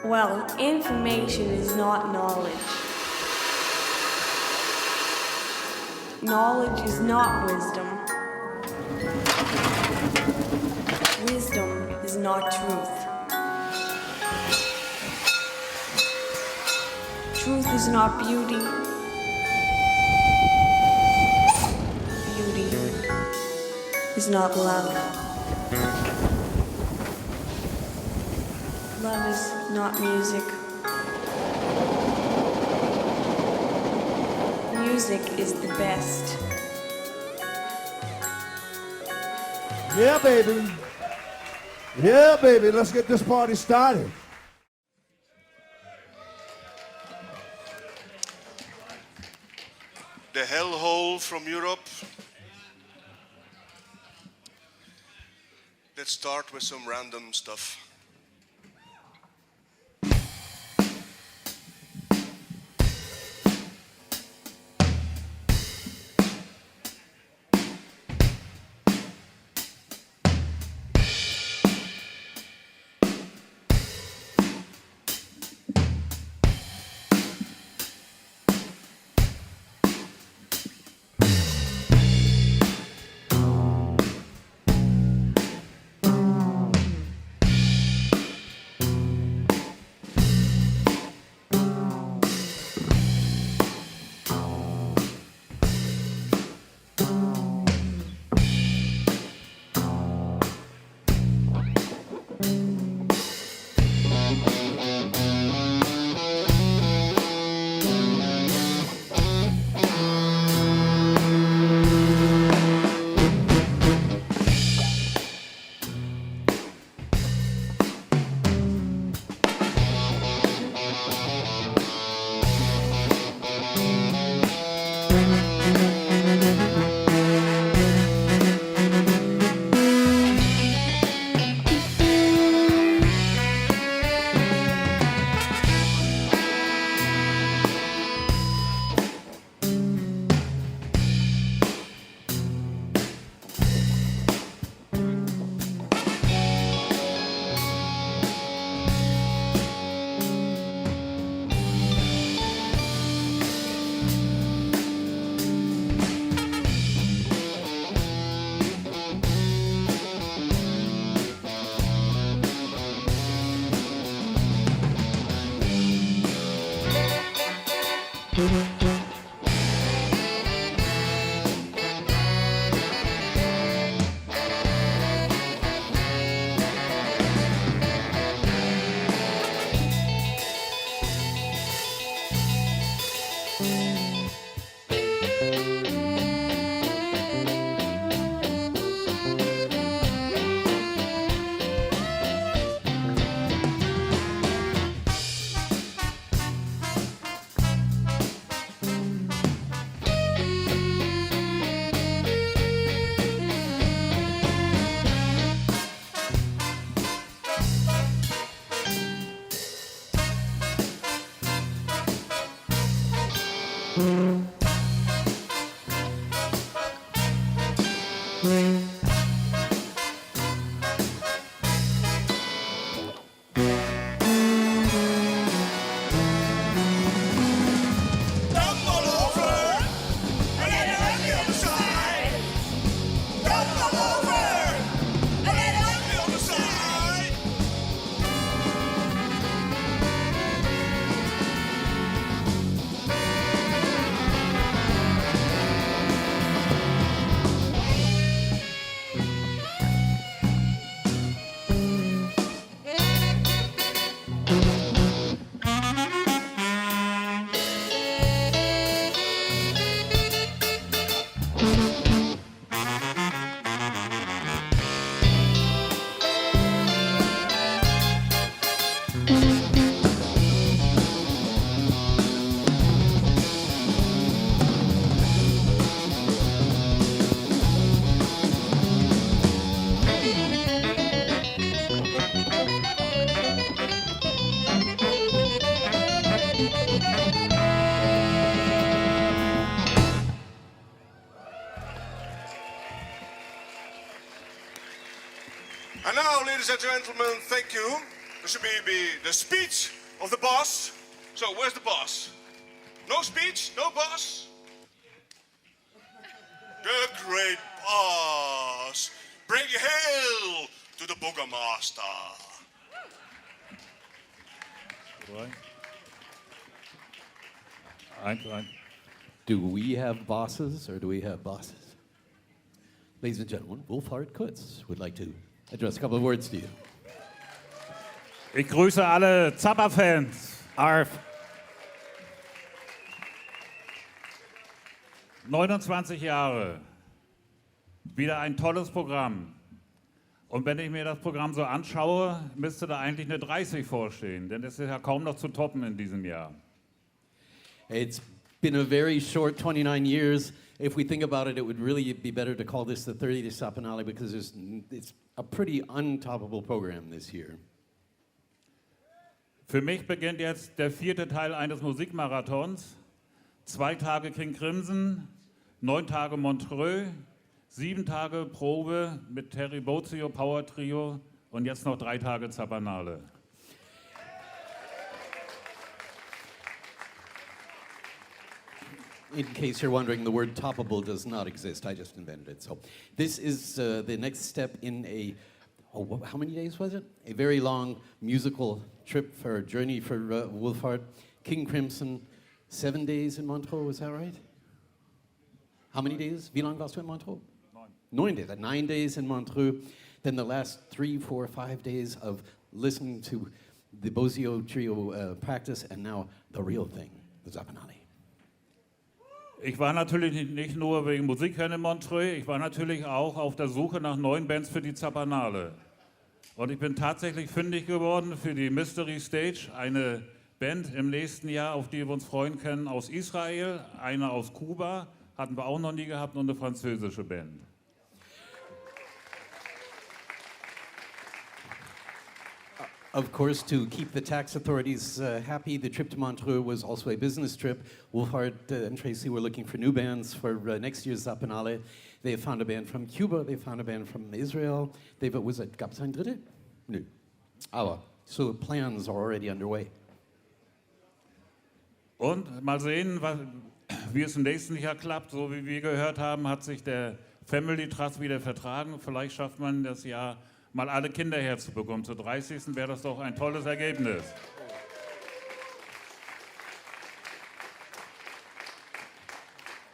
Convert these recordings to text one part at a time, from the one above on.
Well, information is not knowledge. Knowledge is not wisdom. Wisdom is not truth. Truth is not beauty. Beauty is not love. Love is not music. Music is the best. Yeah, baby. Yeah, baby. Let's get this party started. The hellhole from Europe. Let's start with some random stuff. And now, ladies and gentlemen, thank you. There should be the speech of the boss. So, where's the boss? No speech, no boss. The great boss. Bring hail to the BOGGAMASTA. Do we have bosses or do we have bosses? Ladies and gentlemen, Wolfhard Kutz would like to address a couple of words to you. Ich grüße alle Zappa-Fans. Arf. 29 Jahre. Wieder ein tolles Programm. Und wenn ich mir das Programm so anschaue, müsste da eigentlich eine 30 vorstehen, denn es ist ja kaum noch zu toppen in diesem Jahr. It's been a very short 29 years. If we think about it, it would really be better to call this the 30th Zappanale because it's a pretty untoppable program this year. Für mich beginnt jetzt der 4. Teil eines Musikmarathons. 2 Tage King Crimson, 9 Tage Montreux, 7 Tage Probe mit Terry Bozzio Power Trio und jetzt noch 3 Tage Zappanale. In case you're wondering, the word toppable does not exist. I just invented it. So this is the next step in how many days was it? A very long musical trip for journey for Wolfhard. King Crimson, 7 days in Montreux, was that right? How many days? Wie lang warst du in Montreux? 9 days. 9 days in Montreux. Then the last 3, 4, 5 days of listening to the Bozzio Trio practice, and now the real thing, the Zappanale. Ich war natürlich nicht nur wegen Musik hören in Montreux, ich war natürlich auch auf der Suche nach neuen Bands für die Zappanale. Und ich bin tatsächlich fündig geworden für die Mystery Stage, eine Band im nächsten Jahr, auf die wir uns freuen können, aus Israel, eine aus Kuba, hatten wir auch noch nie gehabt, und eine französische Band. Of course, to keep the tax authorities happy, the trip to Montreux was also a business trip. Wolfhard and Tracy were looking for new bands for next year's Zappanale. They found a band from Cuba, they found a band from Israel. Gab es ein dritte? Nö. Aber, so plans are already underway. Und mal sehen, wie es im nächsten Jahr klappt. So wie wir gehört haben, hat sich der Family Trust wieder vertragen. Vielleicht schafft man das Jahr, mal alle Kinder herzubekommen. Zur 30. wäre das doch ein tolles Ergebnis.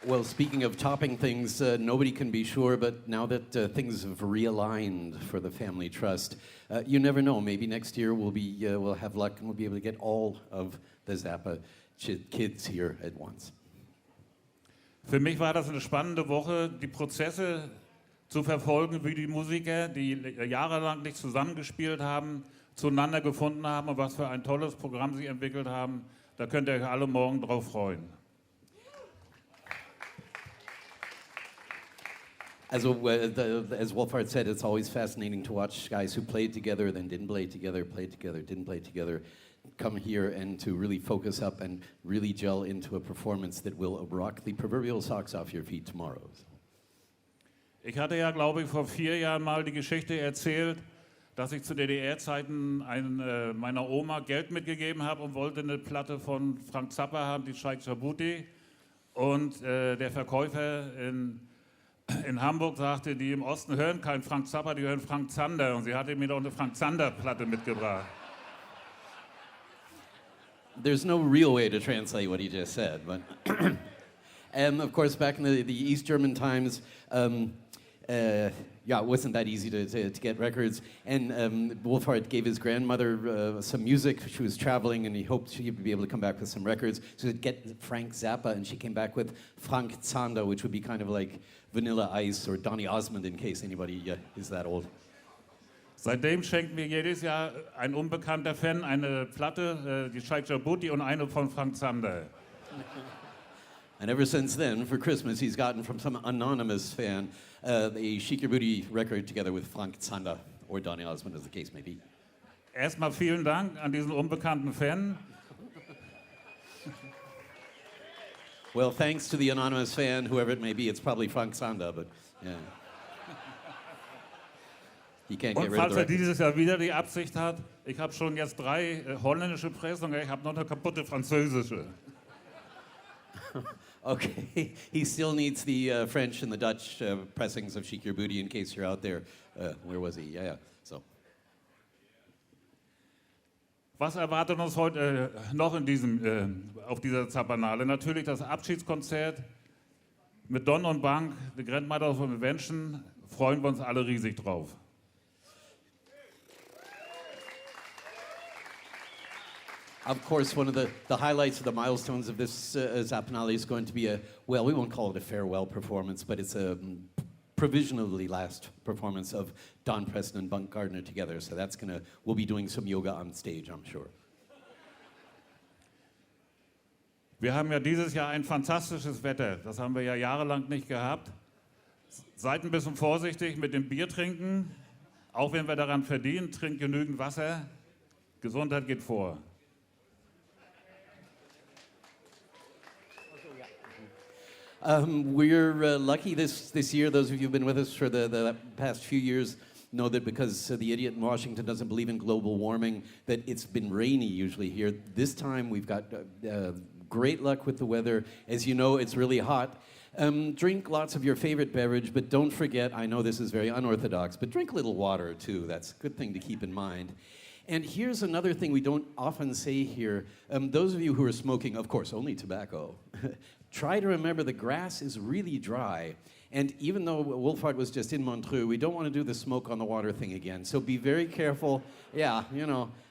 Well, speaking of topping things, nobody can be sure, but now that things have realigned for the Family Trust, you never know. Maybe next year we'll have luck and we'll be able to get all of the Zappa kids here at once. Für mich war das eine spannende Woche, die Prozesse zu verfolgen, wie die Musiker, die jahrelang nicht zusammengespielt haben, zueinander gefunden haben und was für ein tolles Programm sie entwickelt haben. Da könnt ihr euch alle morgen drauf freuen. As Wolfhard said, it's always fascinating to watch guys who played together, then didn't play together, played together, didn't play together, come here and to really focus up and really gel into a performance that will rock the proverbial socks off your feet tomorrow. Ich hatte ja, glaube ich, vor 4 Jahren mal die Geschichte erzählt, dass ich zu DDR-Zeiten meiner Oma Geld mitgegeben habe und wollte eine Platte von Frank Zappa haben, die Scheik Jabuti. Und der Verkäufer in Hamburg sagte, die im Osten hören keinen Frank Zappa, die hören Frank Zander. Und sie hatte mir doch eine Frank Zander-Platte mitgebracht. There's no real way to translate what he just said, but and of course back in the East German times, it wasn't that easy to get records. And Wolfhard gave his grandmother some music. She was traveling, and he hoped she'd be able to come back with some records. So he'd get Frank Zappa, and she came back with Frank Zander, which would be kind of like Vanilla Ice or Donny Osmond, in case anybody is that old. Seitdem schenkt mir jedes Jahr ein unbekannter Fan eine Platte, die Scheik Jabuti und eine von Frank Zander. And ever since then, for Christmas, he's gotten from some anonymous fan a Chic Your Booty record together with Frank Zander or Donny Osmond, as the case may be. Erstmal vielen Dank an diesen unbekannten Fan. Well, thanks to the anonymous fan, whoever it may be, it's probably Frank Zander, but yeah. He can't get Und rid of falls the er records. dieses Jahr wieder die Absicht hat, ich habe schon jetzt 3 holländische Pressungen, ich habe noch eine kaputte französische. Okay, he still needs the French and the Dutch pressings of Shake Your Booty in case you're out there. Where was he? Yeah. So, Was erwartet uns heute noch auf dieser Zappanale? Natürlich das Abschiedskonzert mit Don und Bank, The Grandmother of Invention. Freuen wir uns alle riesig drauf. of course, one of the highlights of the milestones of this Zappanale is going to be we won't call it a farewell performance, but it's a provisionally last performance of Don Preston and Bunk Gardner together. So we'll be doing some yoga on stage, I'm sure. Wir haben ja dieses Jahr ein fantastisches Wetter. Das haben wir ja jahrelang nicht gehabt. Seid ein bisschen vorsichtig mit dem Bier trinken. Auch wenn wir daran verdienen, trinkt genügend Wasser. Gesundheit geht vor. We're lucky this year. Those of you who've been with us for the past few years know that because the idiot in Washington doesn't believe in global warming, that it's been rainy usually here. This time we've got great luck with the weather. As you know, it's really hot. Drink lots of your favorite beverage, but don't forget, I know this is very unorthodox, but drink a little water too. That's a good thing to keep in mind. And here's another thing we don't often say here. Those of you who are smoking, of course, only tobacco, try to remember the grass is really dry. And even though Wolfhard was just in Montreux, we don't want to do the smoke on the water thing again. So be very careful. Yeah,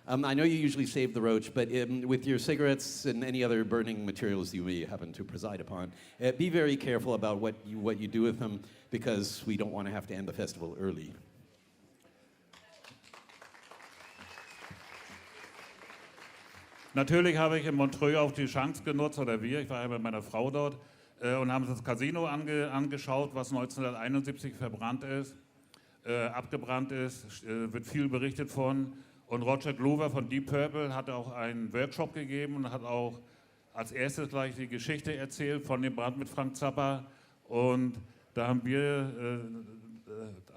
I know you usually save the roach, but with your cigarettes and any other burning materials you may happen to preside upon, be very careful about what you do with them, because we don't want to have to end the festival early. Natürlich habe ich in Montreux auch die Chance genutzt, ich war ja mit meiner Frau dort, und haben das Casino angeschaut, was 1971 abgebrannt ist, wird viel berichtet von. Und Roger Glover von Deep Purple hat auch einen Workshop gegeben und hat auch als erstes gleich die Geschichte erzählt von dem Brand mit Frank Zappa. Und da haben wir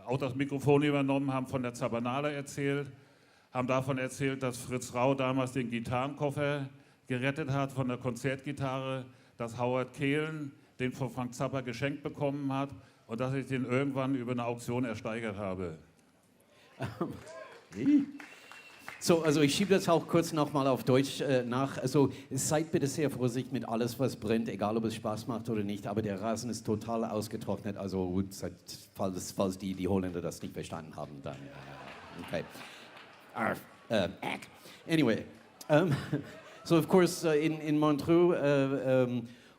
auch das Mikrofon übernommen, haben von der Zappanale erzählt, haben davon erzählt, dass Fritz Rau damals den Gitarrenkoffer gerettet hat von der Konzertgitarre, dass Howard Kehlen den von Frank Zappa geschenkt bekommen hat und dass ich den irgendwann über eine Auktion ersteigert habe. So, also ich schiebe das auch kurz nochmal auf Deutsch nach. Also seid bitte sehr vorsichtig mit alles, was brennt, egal ob es Spaß macht oder nicht, aber der Rasen ist total ausgetrocknet, also gut, falls die Holländer das nicht verstanden haben, dann okay. Anyway, so of course in Montreux,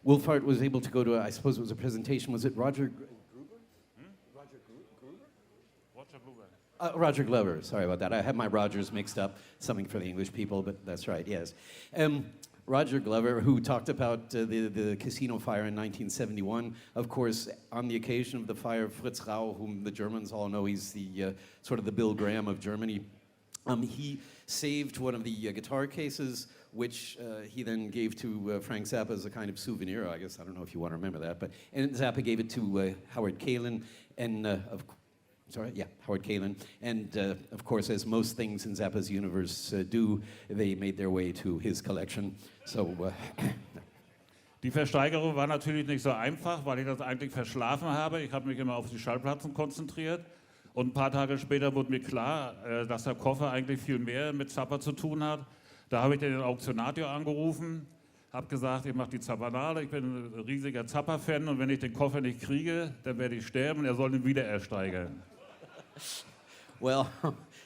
Wolfhard was able to go to, I suppose it was a presentation, was it Roger Roger Glover, sorry about that. I have my Rogers mixed up, something for the English people, but that's right, yes. Roger Glover, who talked about the casino fire in 1971. Of course, on the occasion of the fire, Fritz Rau, whom the Germans all know, he's the sort of the Bill Graham of Germany. He saved one of the guitar cases, which he then gave to Frank Zappa as a kind of souvenir. I guess, I don't know if you want to remember that, and Zappa gave it to Howard Kaylan, and Howard Kaylan. And of course, as most things in Zappa's universe do, they made their way to his collection. So. Die Versteigerung war natürlich nicht so einfach, weil ich das eigentlich verschlafen habe. Ich habe mich immer auf die Schallplatten konzentriert. Und ein paar Tage später wurde mir klar, dass der Koffer eigentlich viel mehr mit Zappa zu tun hat. Da habe ich den Auktionator angerufen, habe gesagt, ich mache die Zappanale, ich bin ein riesiger Zappa-Fan und wenn ich den Koffer nicht kriege, dann werde ich sterben und er soll ihn wieder ersteigern. Well,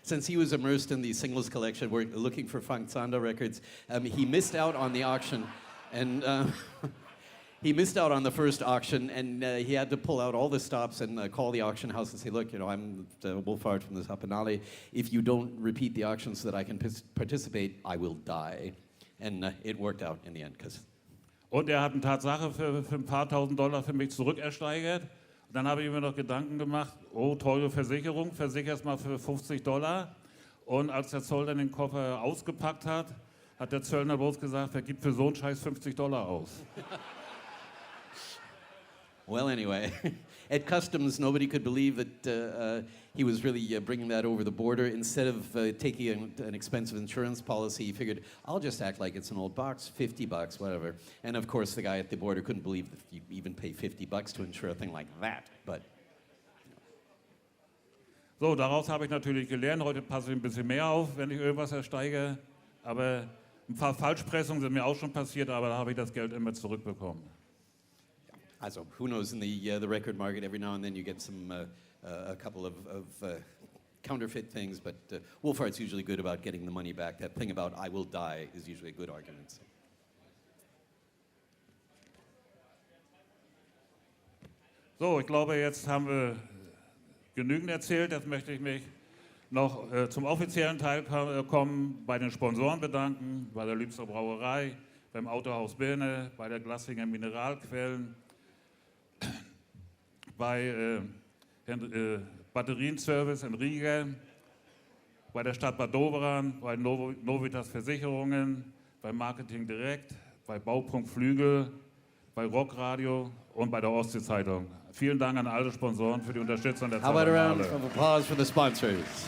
since he was immersed in the singles collection, we're looking for Frank Zander records. He missed out on the auction, and he missed out on the first auction, and he had to pull out all the stops and call the auction house and say, look, I'm Wolfhard from the Zappanale. If you don't repeat the auction so that I can participate, I will die. And it worked out in the end. Und er hat eine Tatsache für ein paar $1000 für mich zurückersteigert. Und dann habe ich mir noch Gedanken gemacht, oh, teure Versicherung, versicherst mal für $50. Und als der Zoll dann den Koffer ausgepackt hat, hat der Zöllner bloß gesagt, wer gibt für so einen Scheiß $50 aus? Well, anyway, at customs, nobody could believe that he was really bringing that over the border. Instead of taking an expensive insurance policy, he figured, I'll just act like it's an old box, $50, whatever. And of course, the guy at the border couldn't believe that you even pay $50 to insure a thing like that. But so, daraus habe ich natürlich gelernt. Heute passe ich ein bisschen mehr auf, wenn ich irgendwas ersteige. Aber ein paar Falschpressungen sind mir auch schon passiert, aber da habe ich das Geld immer zurückbekommen. also, who knows, in the record market, every now and then you get a couple of counterfeit things, but Wolfart's usually good about getting the money back. That thing about I will die is usually a good argument. So. So, ich glaube, jetzt haben wir genügend erzählt. Jetzt möchte ich mich noch zum offiziellen Teil kommen, bei den Sponsoren bedanken, bei der Lübster Brauerei, beim Autohaus Birne, bei der Glassinger Mineralquellen, bei Batterienservice in Riga, bei der Stadt Bad Doberan, bei Novitas Versicherungen, bei Marketing Direkt, bei Baupunkt Flügel, bei Rockradio und bei der Ostsee-Zeitung. Vielen Dank an alle Sponsoren für die Unterstützung der How about a round Zappanale. of applause for the sponsors?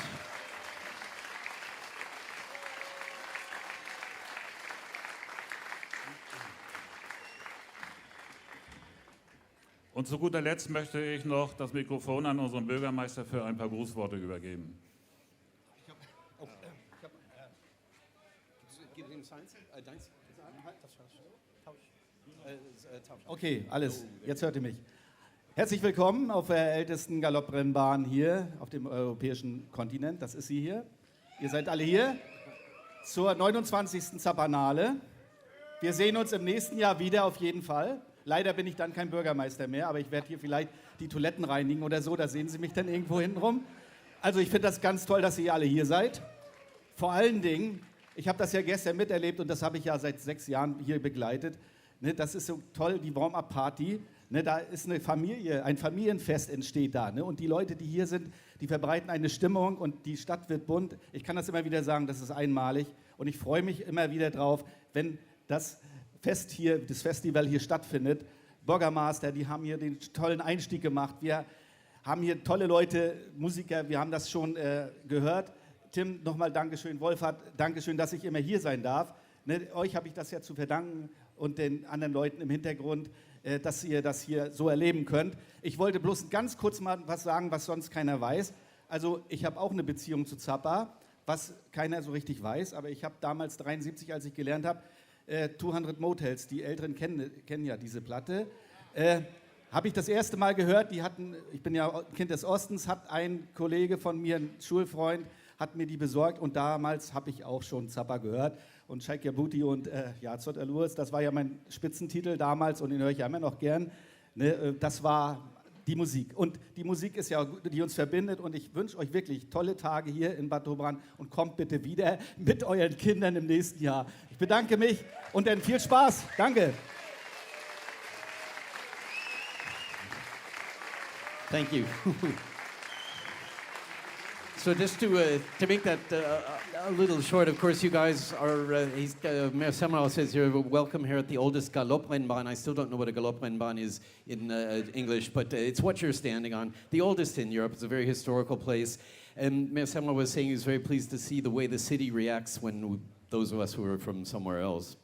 Und zu guter Letzt möchte ich noch das Mikrofon an unseren Bürgermeister für ein paar Grußworte übergeben. Okay, alles. Jetzt hört ihr mich. Herzlich willkommen auf der ältesten Galopprennbahn hier auf dem europäischen Kontinent. Das ist sie hier. Ihr seid alle hier zur 29. Zappanale. Wir sehen uns im nächsten Jahr wieder auf jeden Fall. Leider bin ich dann kein Bürgermeister mehr, aber ich werde hier vielleicht die Toiletten reinigen oder so. Da sehen Sie mich dann irgendwo hinten rum. Also ich finde das ganz toll, dass ihr alle hier seid. Vor allen Dingen, ich habe das ja gestern miterlebt und das habe ich ja seit 6 Jahren hier begleitet. Ne, das ist so toll, die Warm-up-Party. Ne, da ist eine Familie, ein Familienfest entsteht da. Ne, und die Leute, die hier sind, die verbreiten eine Stimmung und die Stadt wird bunt. Ich kann das immer wieder sagen, das ist einmalig. Und ich freue mich immer wieder drauf, wenn das Fest hier, das Festival hier stattfindet. BOGGAMASTA, die haben hier den tollen Einstieg gemacht. Wir haben hier tolle Leute, Musiker, wir haben das schon gehört. Tim, nochmal Dankeschön. Wolfhard, Dankeschön, dass ich immer hier sein darf. Ne, euch habe ich das ja zu verdanken und den anderen Leuten im Hintergrund, dass ihr das hier so erleben könnt. Ich wollte bloß ganz kurz mal was sagen, was sonst keiner weiß. Also ich habe auch eine Beziehung zu Zappa, was keiner so richtig weiß, aber ich habe damals 73, als ich gelernt habe, 200 Motels, die Älteren kennen ja diese Platte, habe ich das erste Mal gehört, ich bin ja Kind des Ostens, hat ein Kollege von mir, ein Schulfreund, hat mir die besorgt und damals habe ich auch schon Zappa gehört und Shaik Yabuti und Yazot Alurs, das war ja mein Spitzentitel damals und den höre ich ja immer noch gern. Ne, das war die Musik. Und die Musik ist ja, die uns verbindet und ich wünsche euch wirklich tolle Tage hier in Bad Doberan und kommt bitte wieder mit euren Kindern im nächsten Jahr. Ich bedanke mich und dann viel Spaß. Danke. Thank you. So just to make that a little short, of course, you guys are, Mayor Semrau says you're welcome here at the oldest Galopprennbahn. I still don't know what a Galopprennbahn is in English, but it's what you're standing on. The oldest in Europe. It's a very historical place. And Mayor Semrau was saying he was very pleased to see the way the city reacts when those of us who are from somewhere else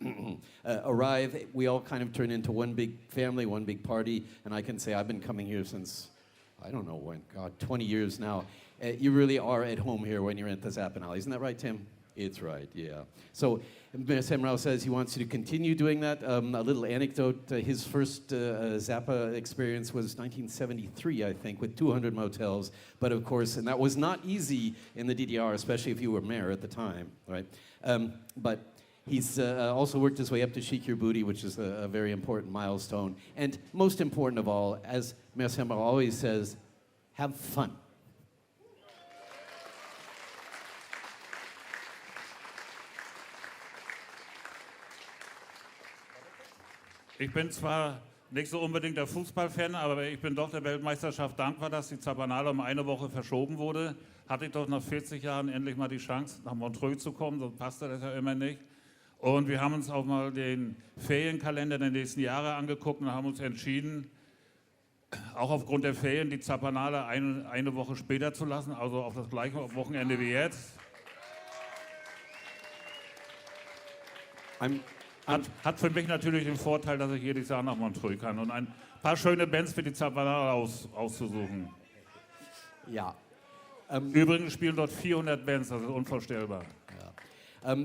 arrive. We all kind of turn into one big family, one big party. And I can say I've been coming here since, I don't know when, God, 20 years now. You really are at home here when you're at the Zappanale. Isn't that right, Tim? It's right, yeah. So Mayor Semrau says he wants you to continue doing that. A little anecdote, his first Zappa experience was 1973, I think, with 200 motels. But of course, and that was not easy in the DDR, especially if you were mayor at the time, right? But he's also worked his way up to Shake Your Booty, which is a very important milestone. And most important of all, as Mayor Semrau always says, have fun. Ich bin zwar nicht so unbedingt der Fußballfan, aber ich bin doch der Weltmeisterschaft dankbar, dass die Zappanale um eine Woche verschoben wurde. Hatte ich doch nach 40 Jahren endlich mal die Chance, nach Montreux zu kommen, sonst passte das ja immer nicht. Und wir haben uns auch mal den Ferienkalender der nächsten Jahre angeguckt und haben uns entschieden, auch aufgrund der Ferien die Zappanale eine Woche später zu lassen, also auf das gleiche Wochenende wie jetzt. Hat für mich natürlich den Vorteil, dass ich jedes Jahr nach Montreux kann und ein paar schöne Bands für die Zappanale auszusuchen. Ja. Übrigens spielen dort 400 Bands, das ist unvorstellbar.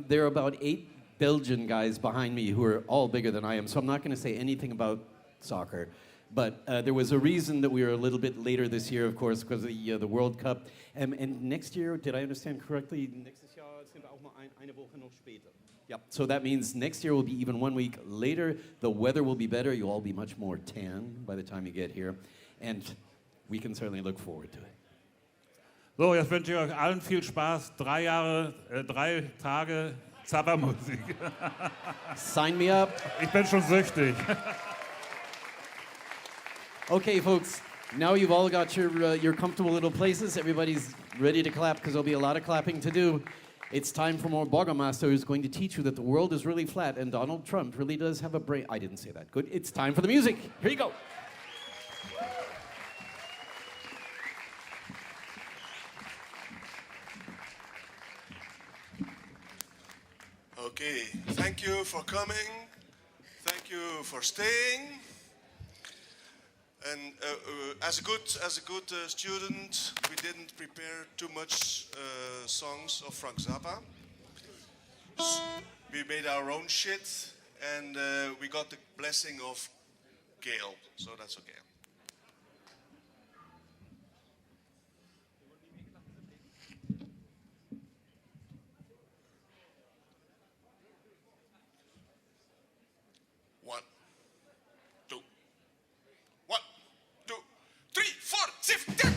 There are about 8 Belgian guys behind me who are all bigger than I am, so I'm not going to say anything about soccer. But there was a reason that we were a little bit later this year, of course, because of the World Cup. And next year, did I understand correctly? Nächstes Jahr sind wir auch mal eine Woche noch später. Yep. So that means next year will be even 1 week later. The weather will be better. You'll all be much more tan by the time you get here. And we can certainly look forward to it. So, jetzt wünsche ich euch allen viel Spaß. 3 Tage Zappa-Musik. Sign me up. Ich bin schon süchtig. Okay, folks. Now you've all got your comfortable little places. Everybody's ready to clap because there'll be a lot of clapping to do. It's time for more BOGGAMASTA, who's going to teach you that the world is really flat and Donald Trump really does have a brain. I didn't say that. Good. It's time for the music. Here you go. Okay, thank you for coming. Thank you for staying. And as a good student, we didn't prepare too much songs of Frank Zappa. We made our own shit, and we got the blessing of Gail, so that's okay. One, two, 1, 2, 3, 4, 5, 10.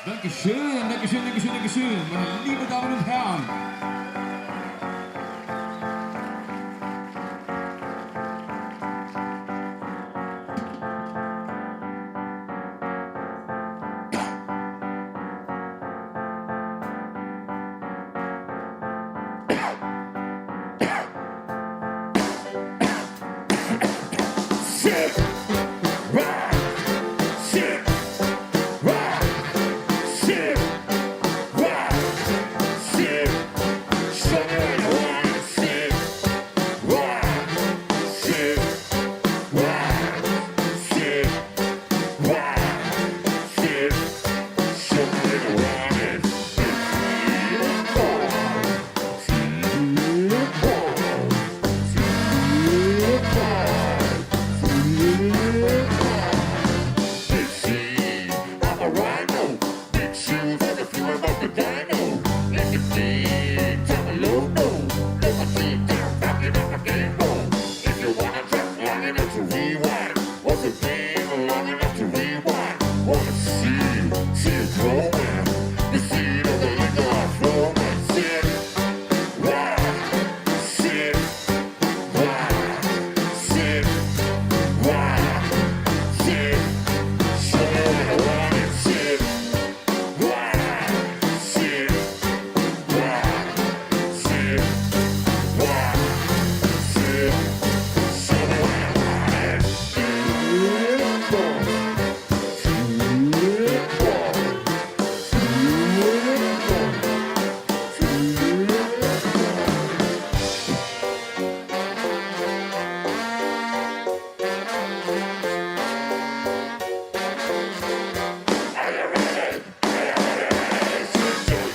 Dankeschön, Dankeschön, Dankeschön, Dankeschön, meine lieben Damen und Herren. Sit, rock, sit, rock, sit, rock, sit, show me what you want. Sit, rock, sit, rock, sit, rock, sit, show me what you want. Big C, I'm a rhino. Big shoes, and a few of the dino. Let the beat, tell me low, no. Let my feet down, rocking up my game room. If you wanna drop long enough to rewind, what's a thing long enough to rewind? Wanna see it growing. The seed of the liquor are flowing. Sit, rock, sit, rock, sit, rock. Sit, show me what I want and sit, rock, sit, rock, sit, rock, sit, show me what I want and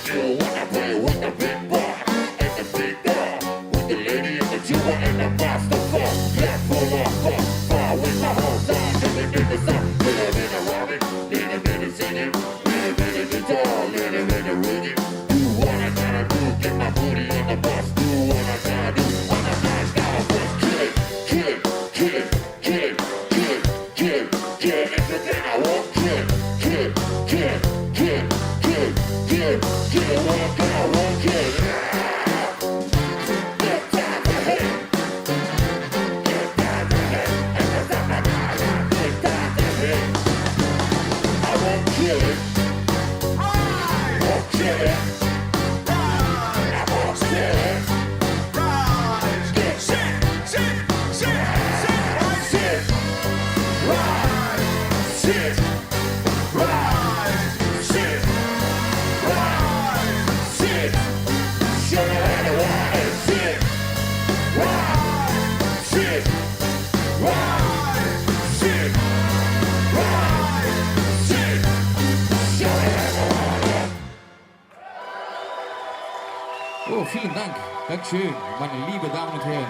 you wanna play with the big boy and the big girl, with the lady and the tuba and the master fuck. Left full of fuck, far with my whole time. Little bit of stuff, little bit of robbing, little bit of singing, little bit of guitar, little bit of rigging. Do what I gotta do, get my booty on the bus. Do what I gotta do, on the nice dollar bus. Kill it, kill it, kill it, kill it, kill it, kill it, kill it. Everything I want, kill it, kill it, kill it, kill it, kill it, kill it, kill it. What I want, kill it. Get down the head. Get down the head. And the Zappanale. Get down the head. I won't kill it. Won't kill it. I won't kill it. Get sit, sit, sit, sit, sit, rise, sit, rise, sit, rise, sit. Show me what I want and sit, rise, sit, rise, sit, rise, sit. Show me what I want. Oh, vielen Dank. Dankeschön, meine lieben Damen und Herren.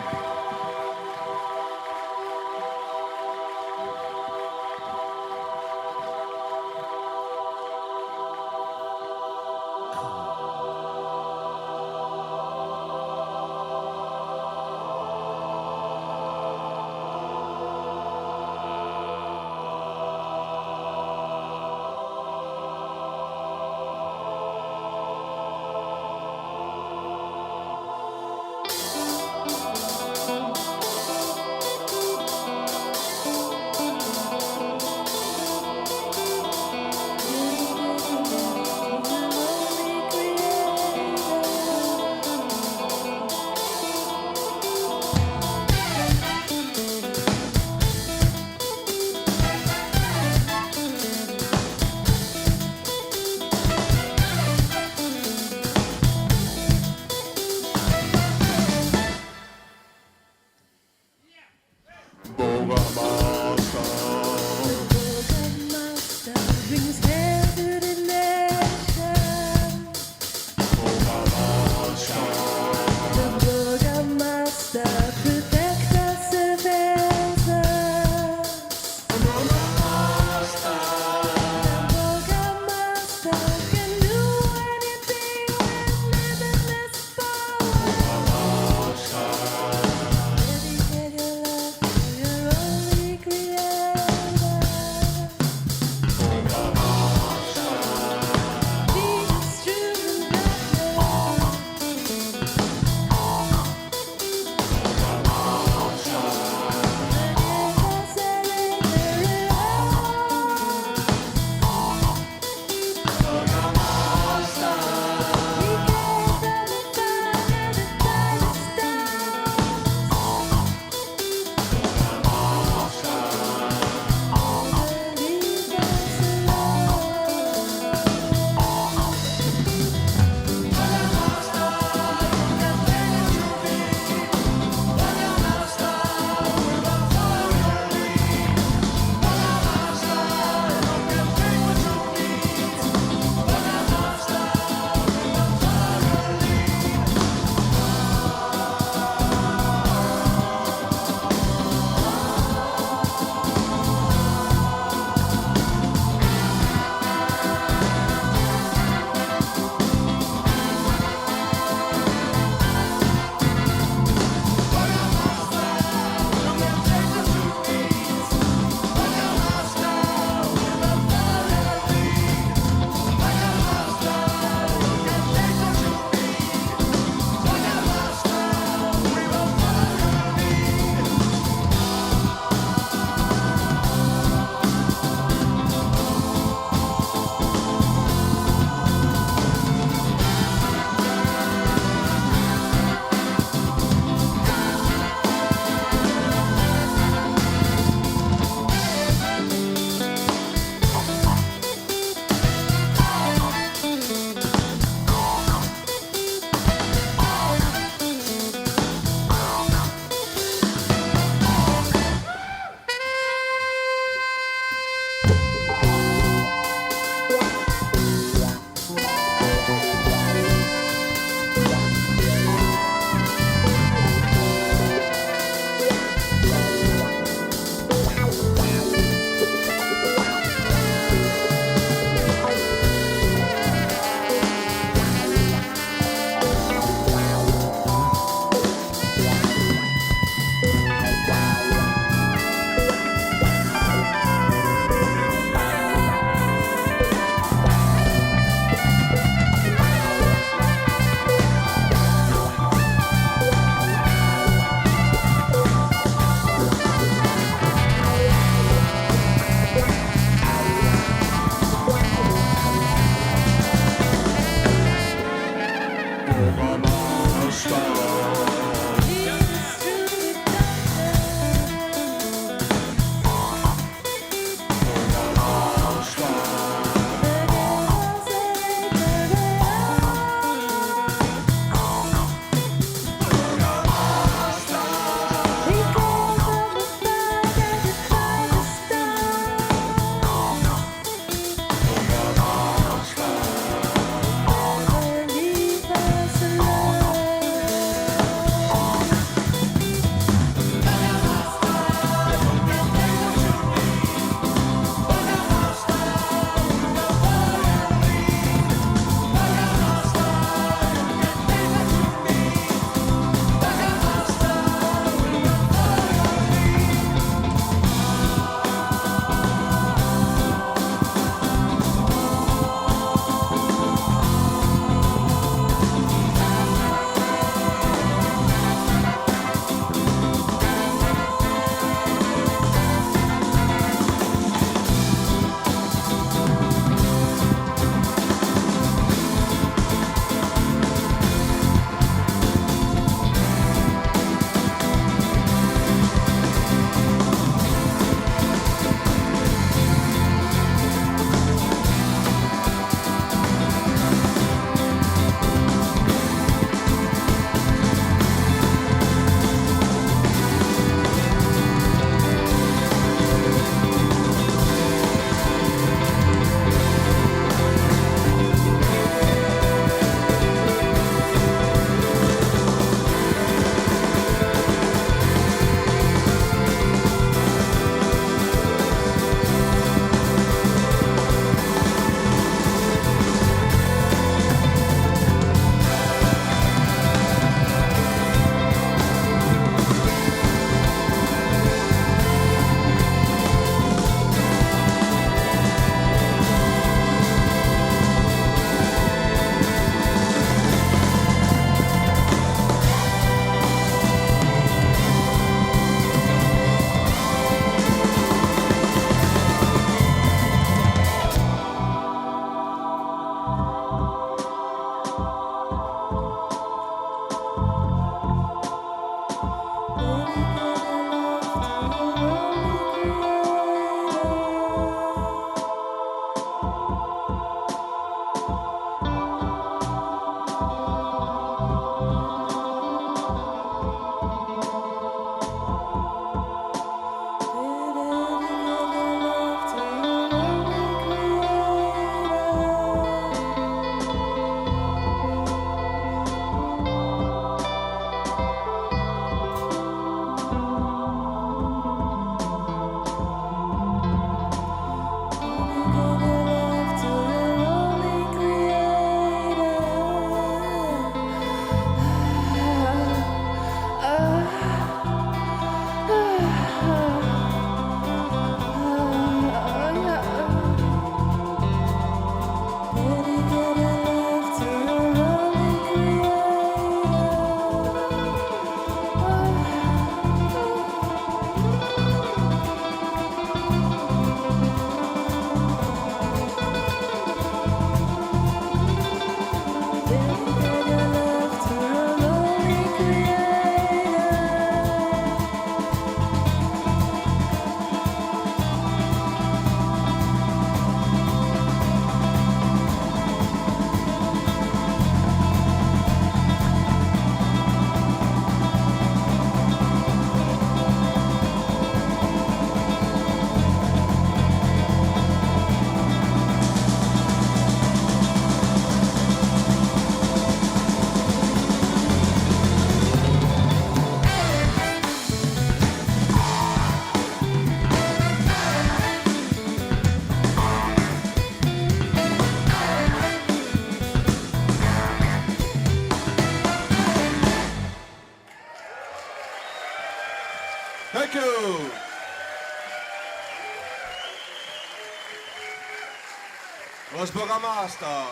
was BOGGAMASTA,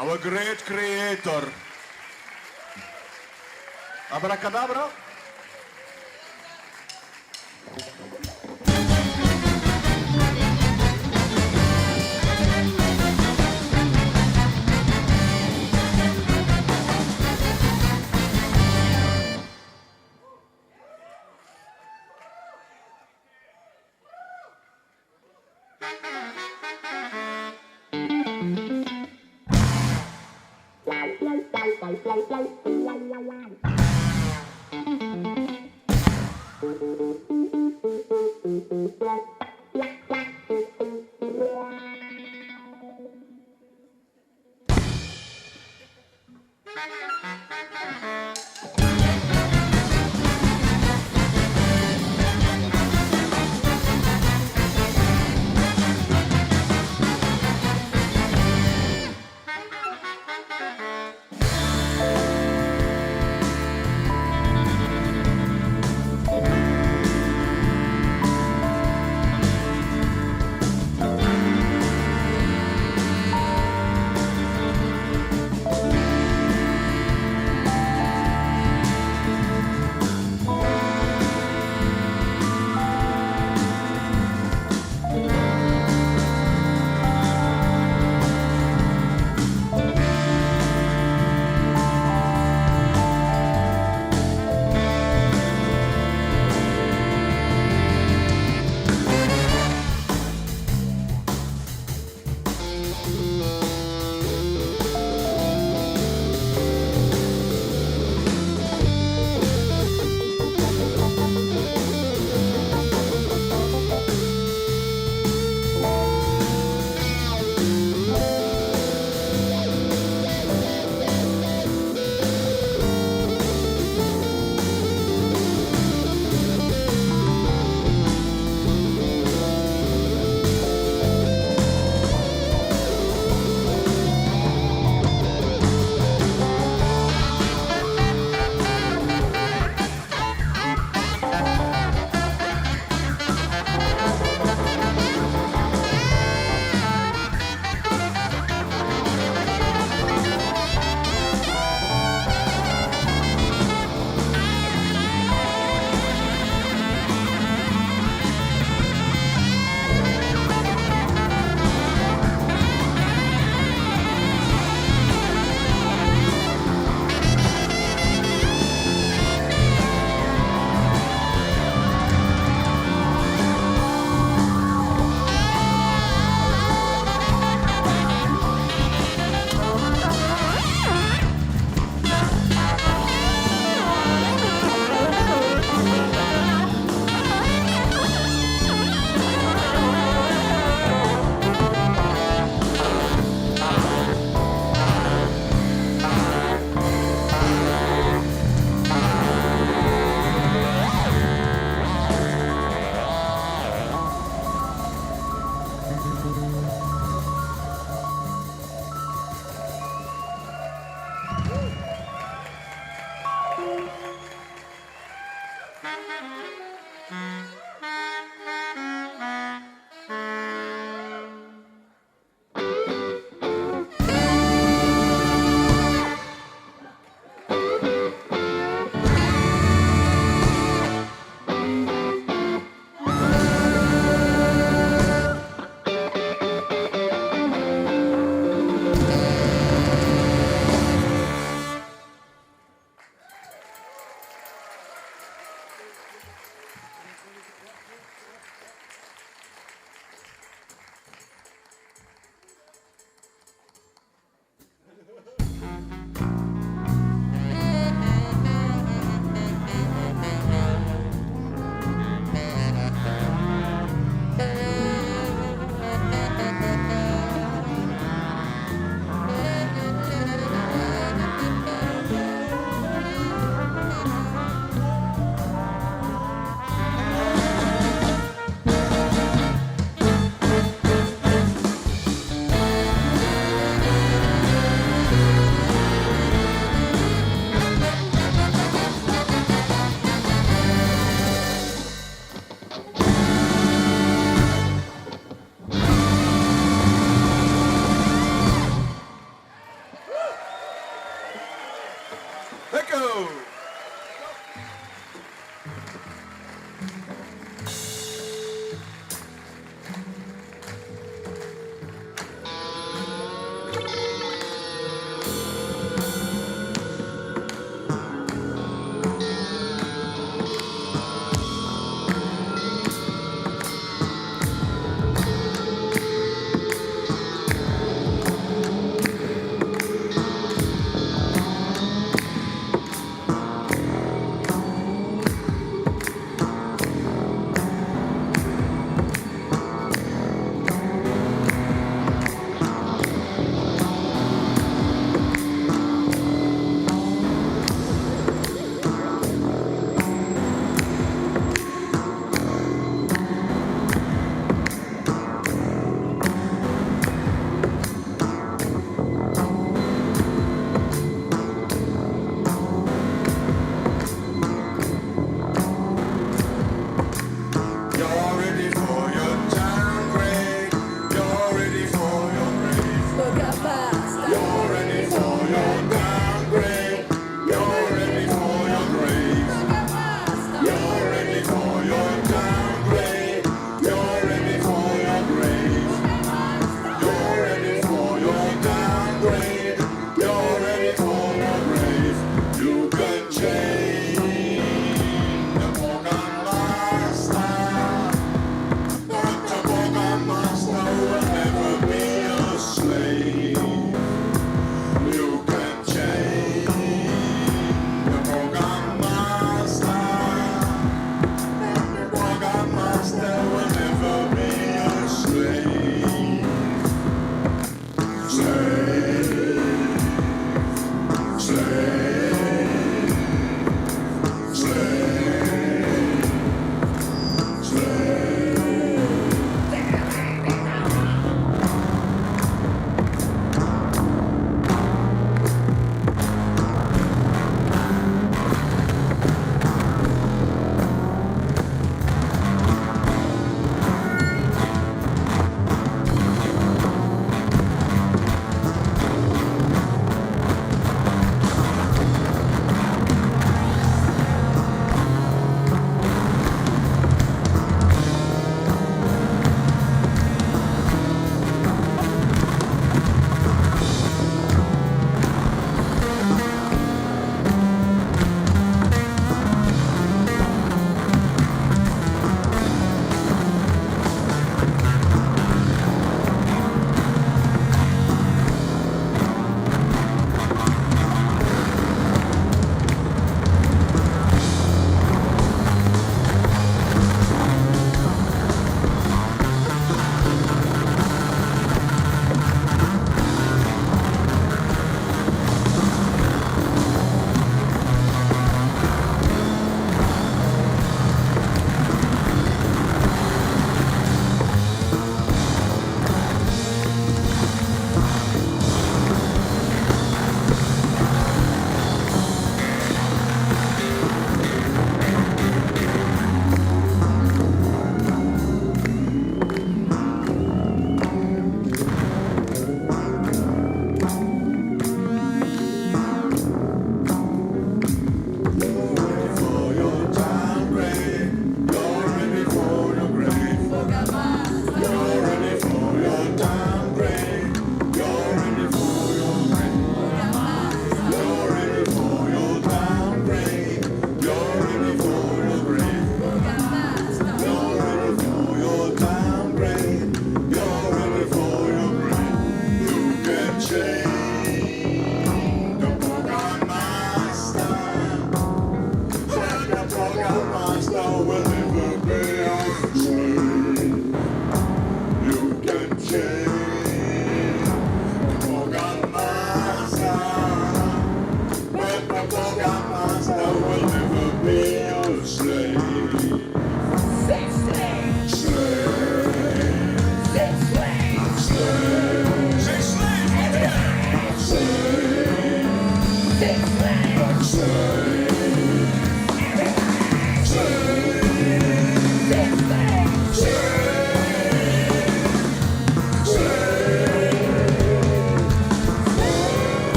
our great creator. Abracadabra.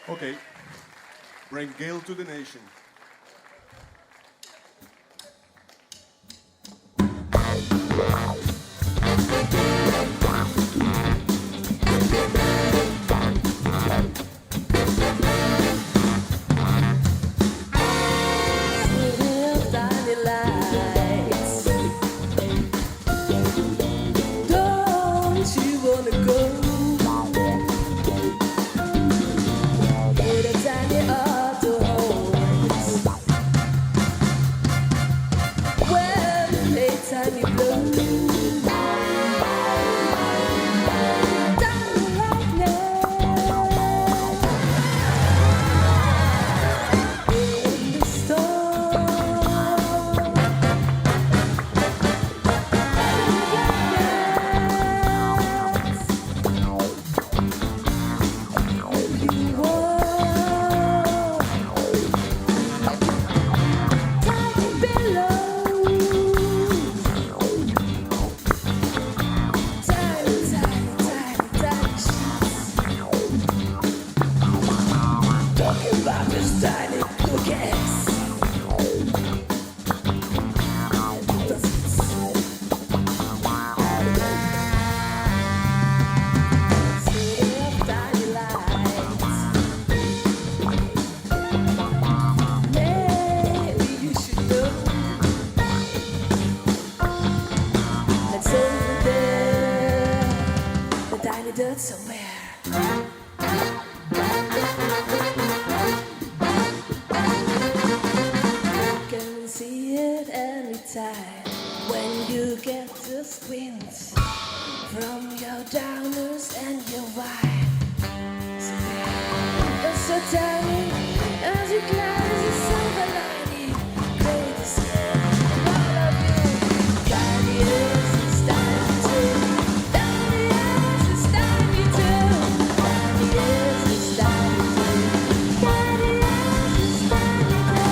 Okay. Bring Gale to the nation. Get a tiny heart to hold. tiny blue. Tiny lightning in the storm. Dirt somewhere. You can see it anytime when you get the squints from your downers and your wine. It's so tiny as you climb the silver lining. Greatest all of you. Tiny as it's tiny too. Tiny as it's tiny too. Tiny as it's tiny too. Tiny as it's tiny too.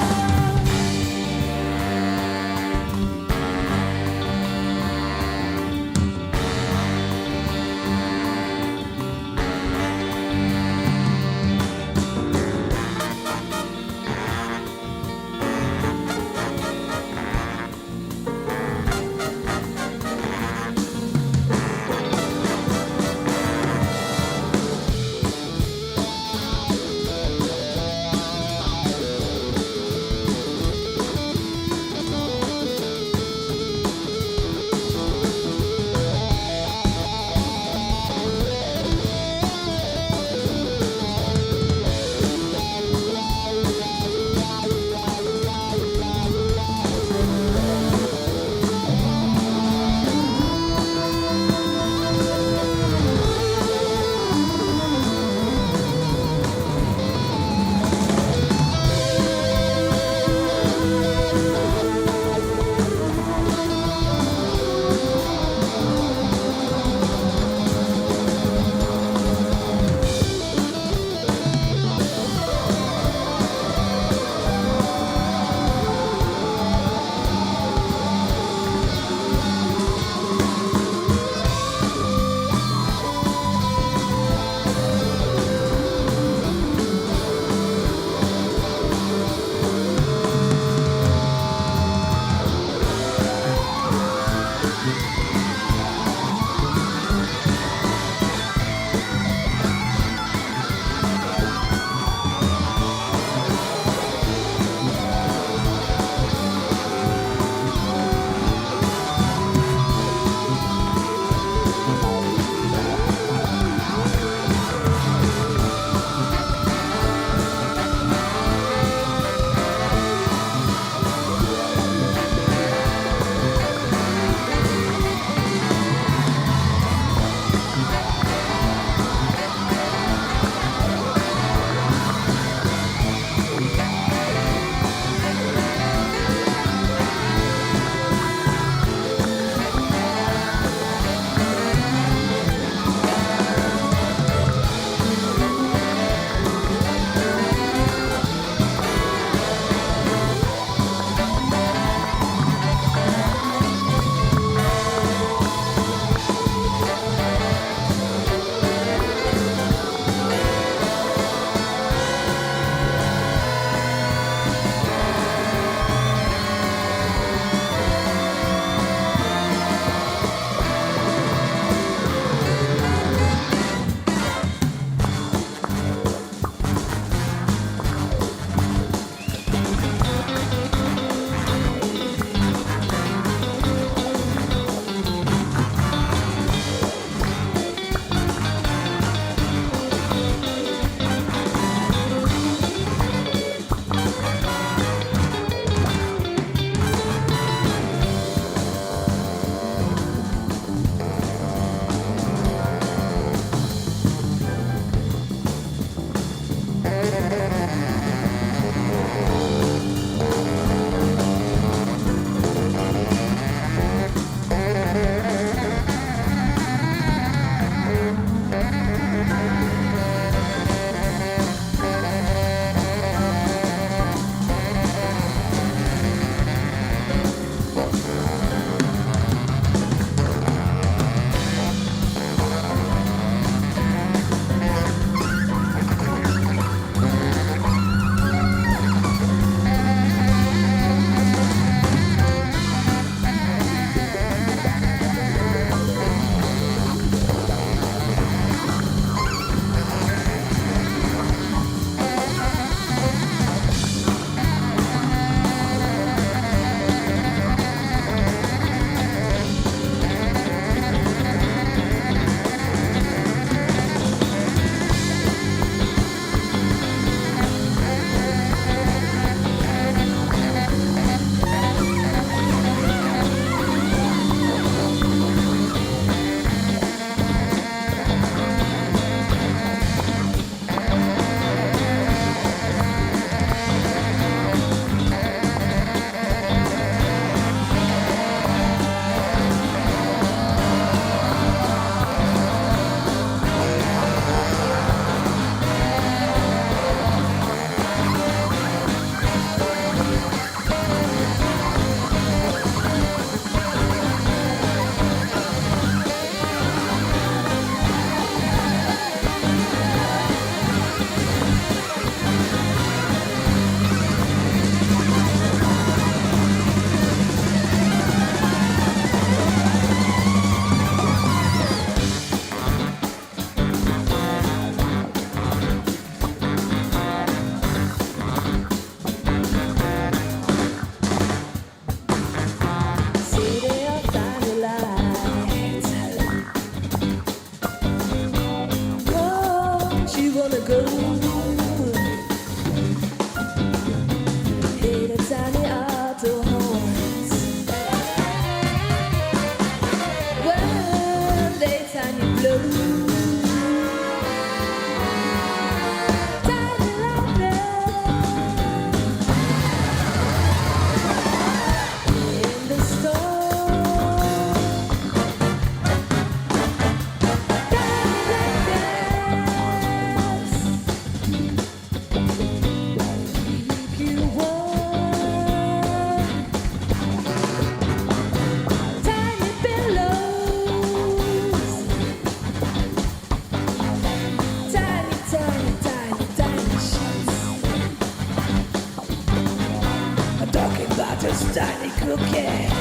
les croquettes.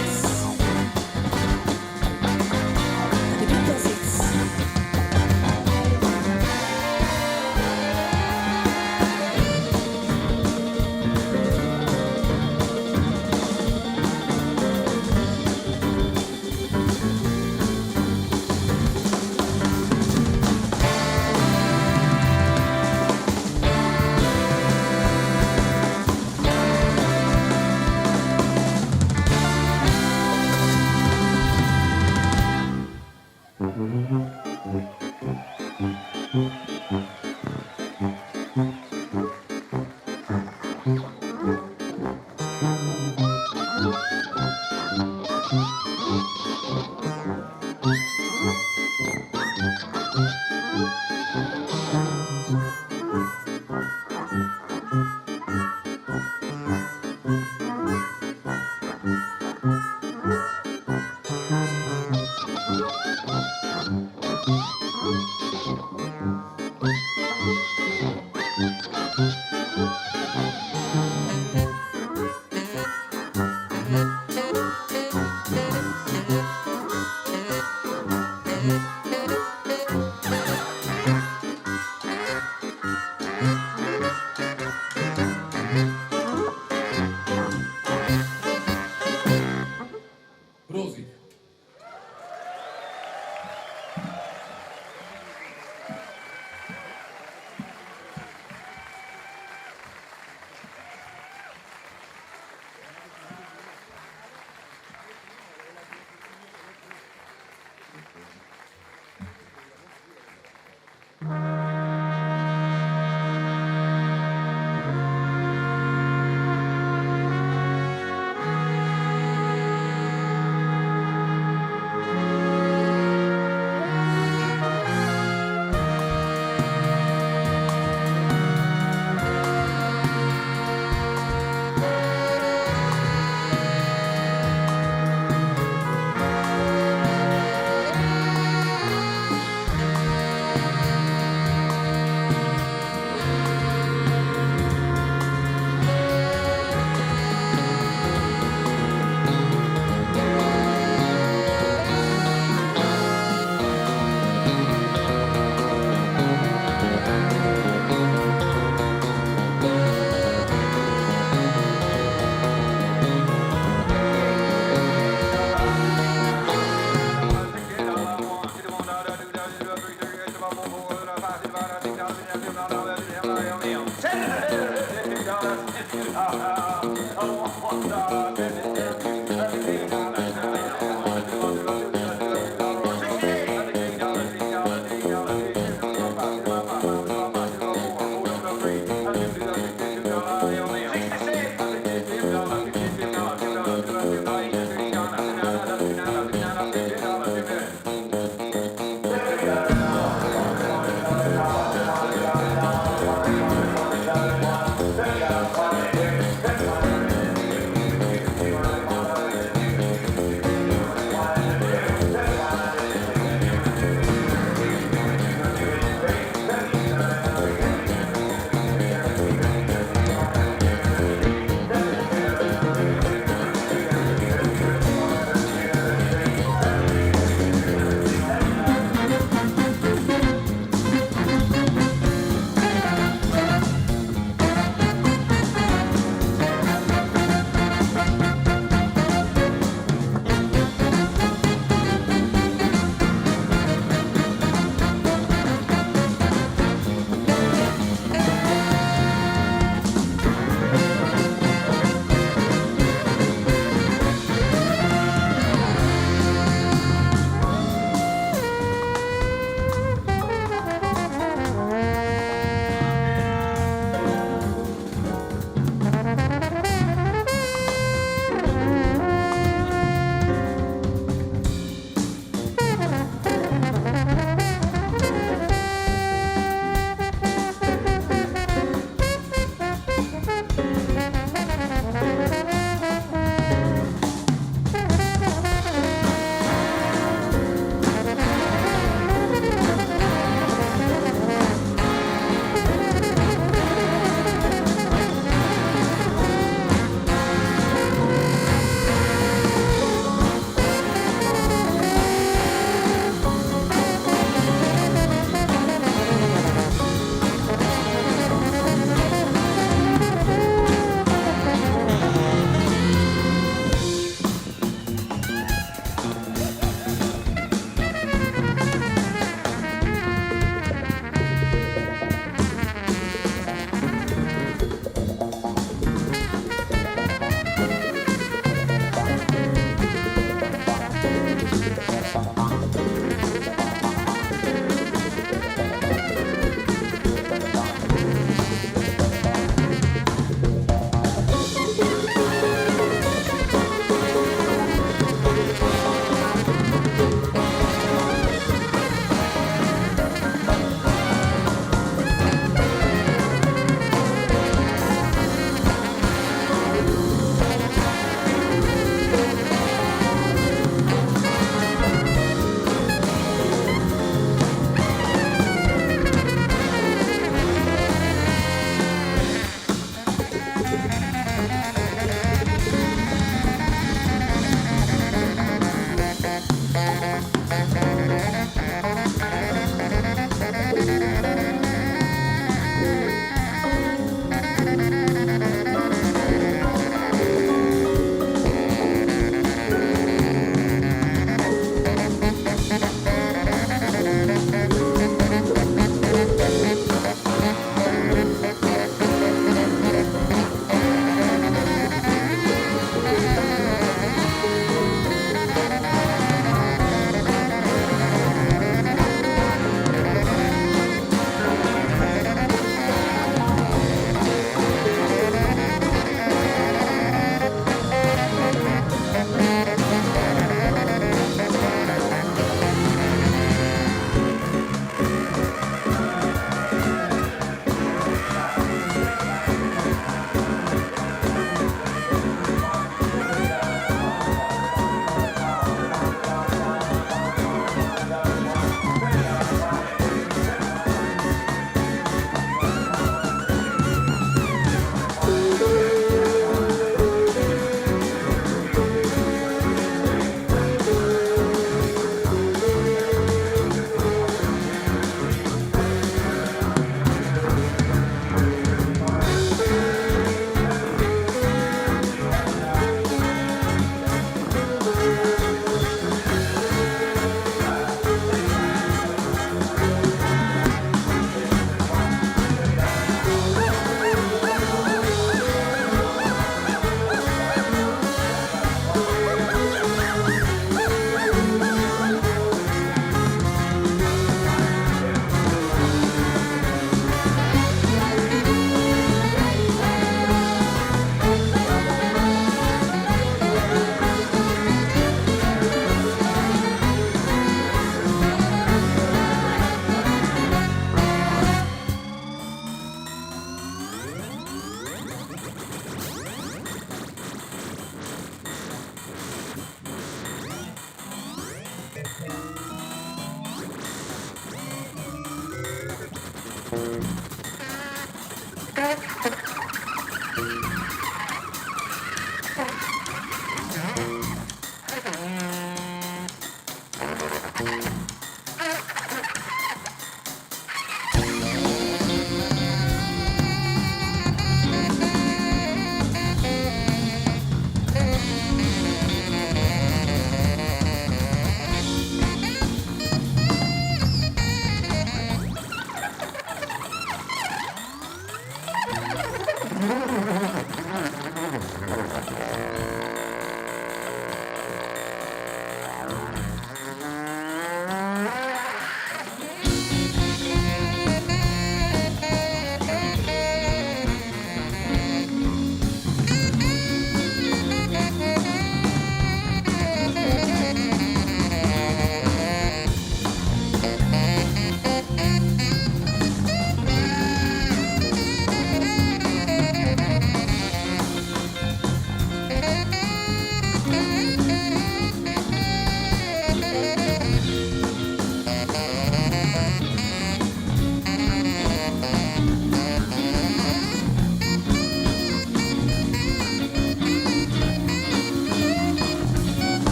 Des deposits.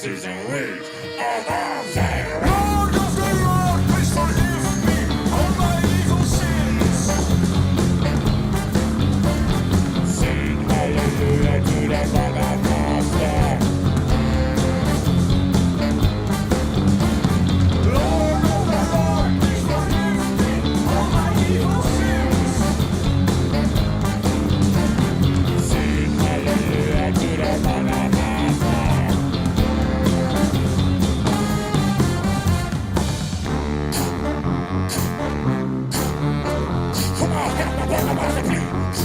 voices in rage. And I'm saying, Lord of the Lord, please forgive me all my evil sins. sing hallelujah to the BOGGAMASTA. Lord of the Lord, please forgive me all my evil sins. Sing hallelujah to the BOGGAMASTA. Come on, help the BOGGAMASTA, please.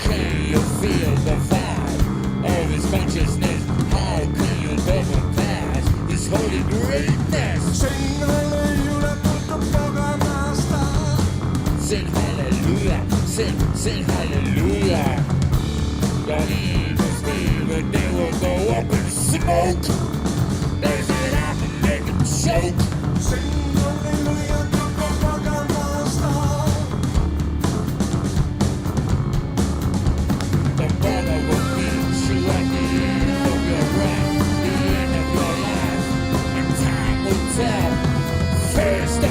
Can you feel the vibe of his consciousness? How can you overpass his holy greatness? Sing hallelujah to the BOGGAMASTA. Sing hallelujah, sing hallelujah. The evil spirit, they will go up in smoke. They said I'm a make a choke. Sing hallelujah to the BOGGAMASTA. The brother will meet you at the end of your breath, the end of your life, and time will tell. Face the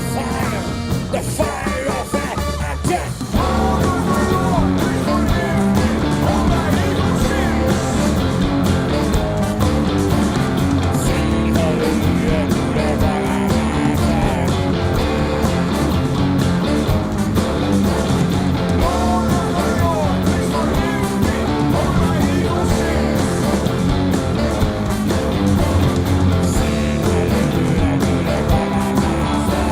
fire of that death. Lord of the Lord, please forgive me all my evil sins. Sing hallelujah to the BOGGAMASTA. Lord of the Lord, please forgive me all my evil sins. Sing hallelujah to the BOGGAMASTA.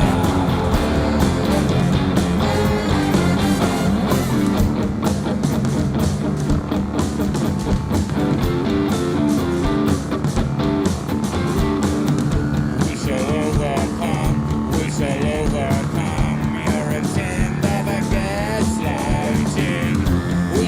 We shall overcome your attempt of a gaslighting. We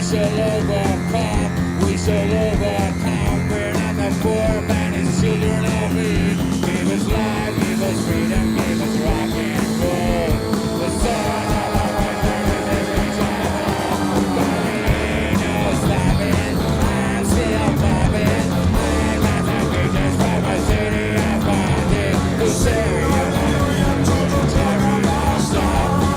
shall overcome, we're not the poor man, his children of Eve. Give us life, give us freedom, give us rock and roll. The son of a winter is every child. But ain't no stopping, I'm still bobbing. I'm not the creatures from a city of bondage. The serial hallelujah to the BOGGAMASTA.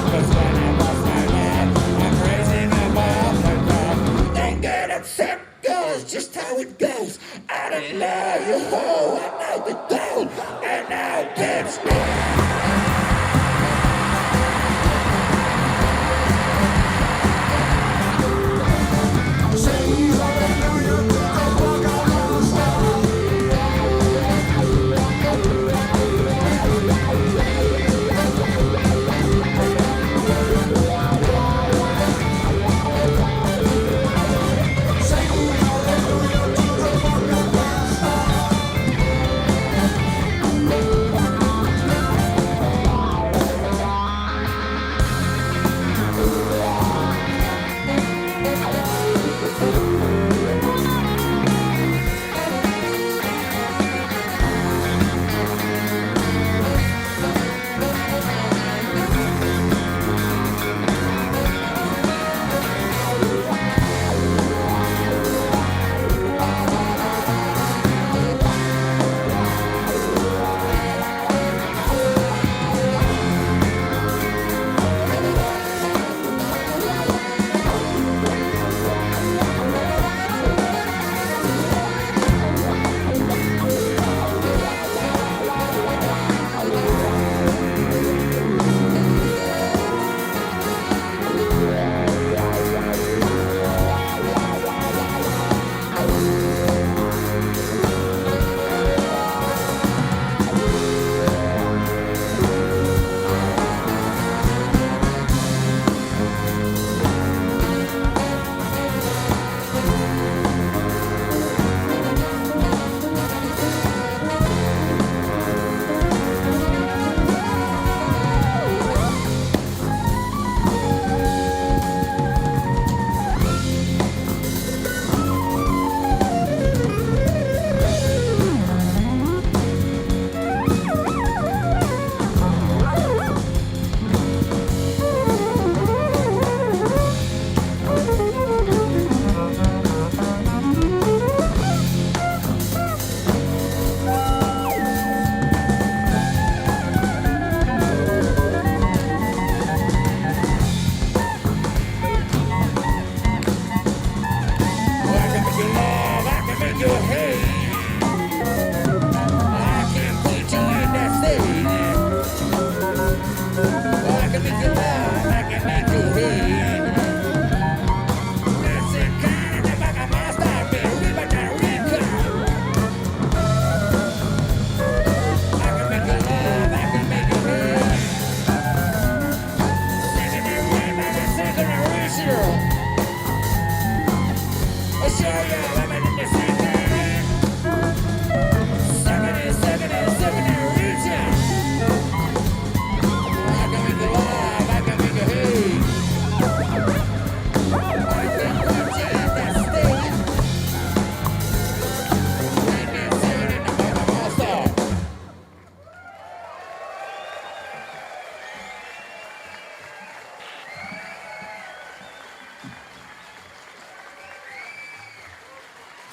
'Cause when I bust my head, I'm raising above the ground. Don't get upset, girls, just how it goes. I don't love you, ho, I know the goal. And now, bitch, Sing hallelujah to the BOGGAMASTA. Sing hallelujah to the BOGGAMASTA.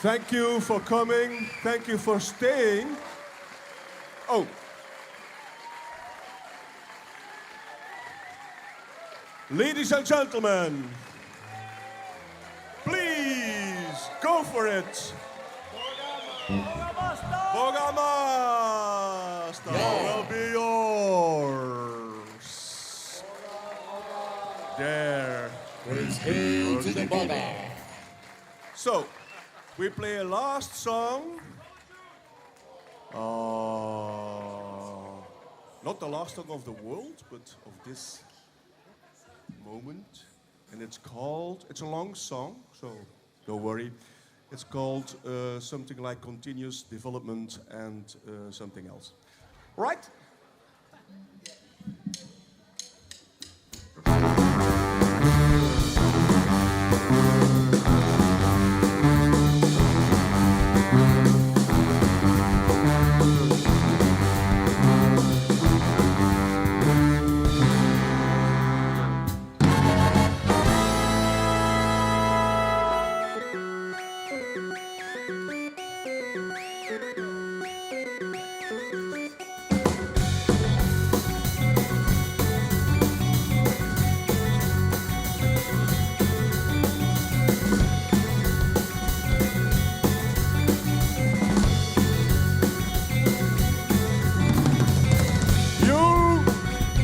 Thank you for coming. Thank you for staying. Oh. Ladies and gentlemen, please go for it. BOGGAMASTA will be yours. There. Praise hail to the Bogga. So, we play a last song. Not the last song of the world, but of this moment. And it's a long song, so don't worry. It's called something like Continuous Development and something else. Right?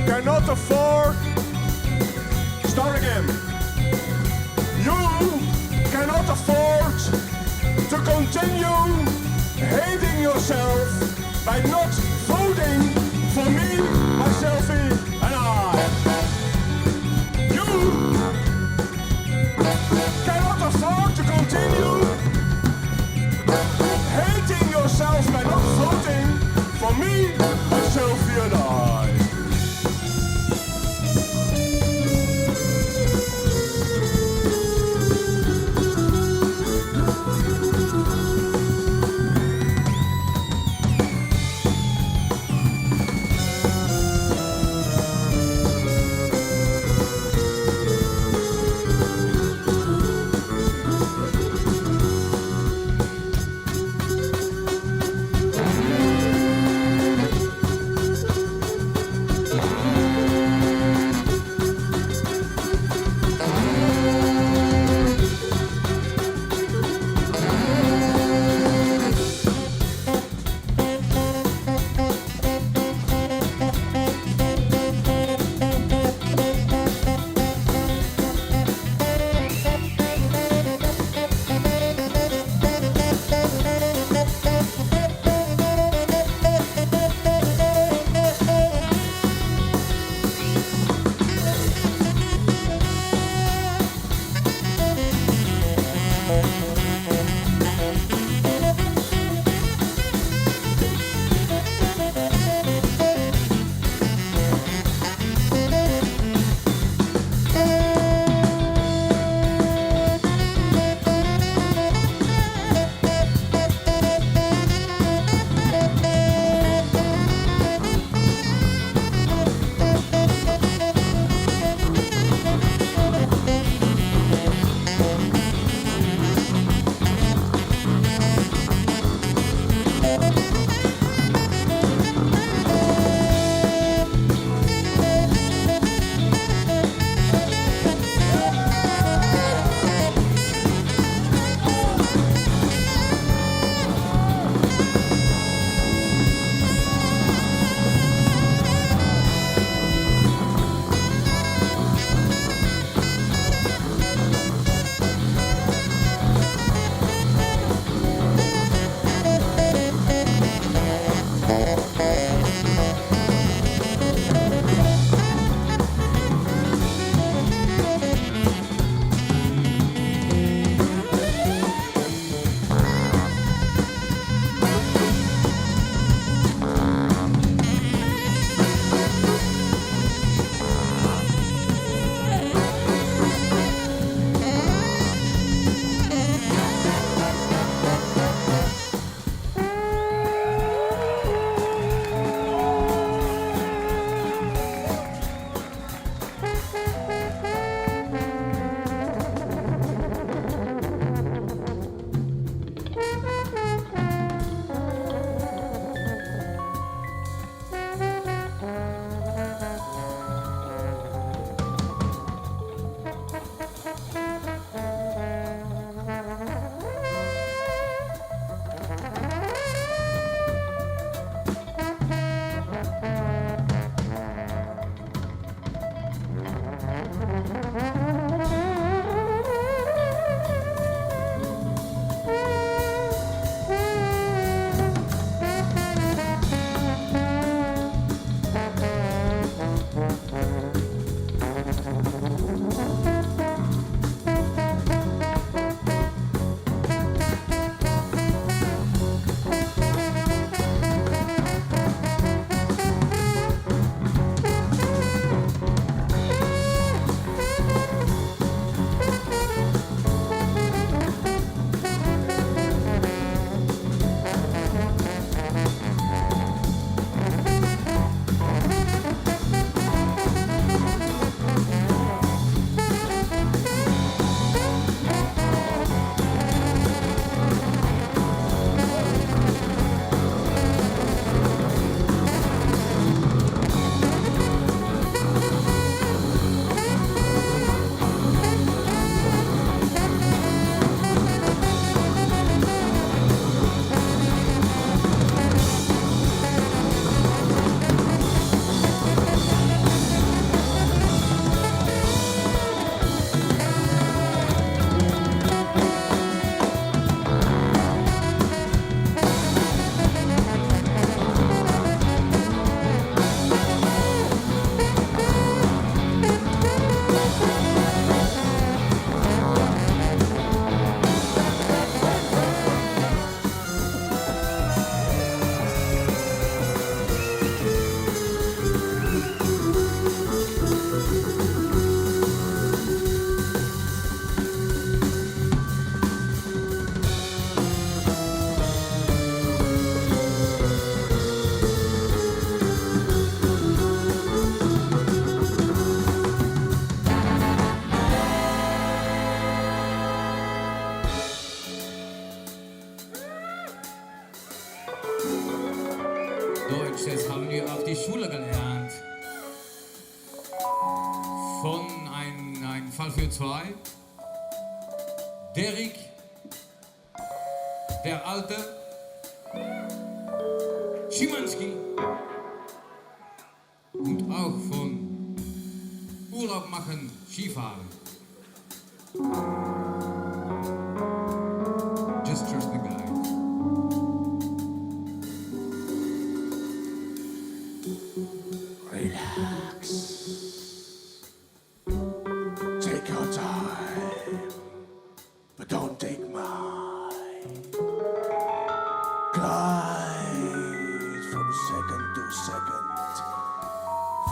Cannot afford. Start again. You cannot afford to continue hating yourself by not voting for me, myself, and I. You cannot afford to continue hating yourself by not voting for me, myself, and I. Deutsch, das haben wir auf die Schule gelernt. Von ein Fall für zwei. Derrick, der Alte, Schimanski und auch von Urlaub machen, Skifahren. Just trust the guy. Relax. Take your time, but don't take mine. Glide from second to second,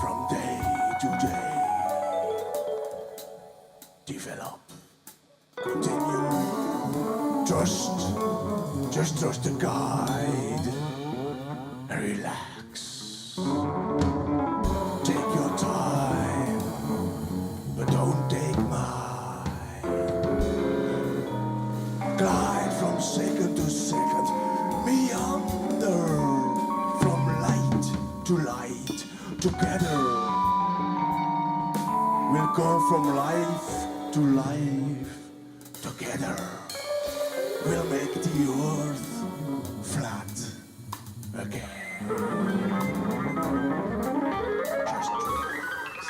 from day to day. Develop, continue, just trust the guide. Relax. Take your time, but don't take mine. Glide from second to second, meander from light to light. Together, we'll go from life to life. Together, we'll make the earth flat again. Just relax.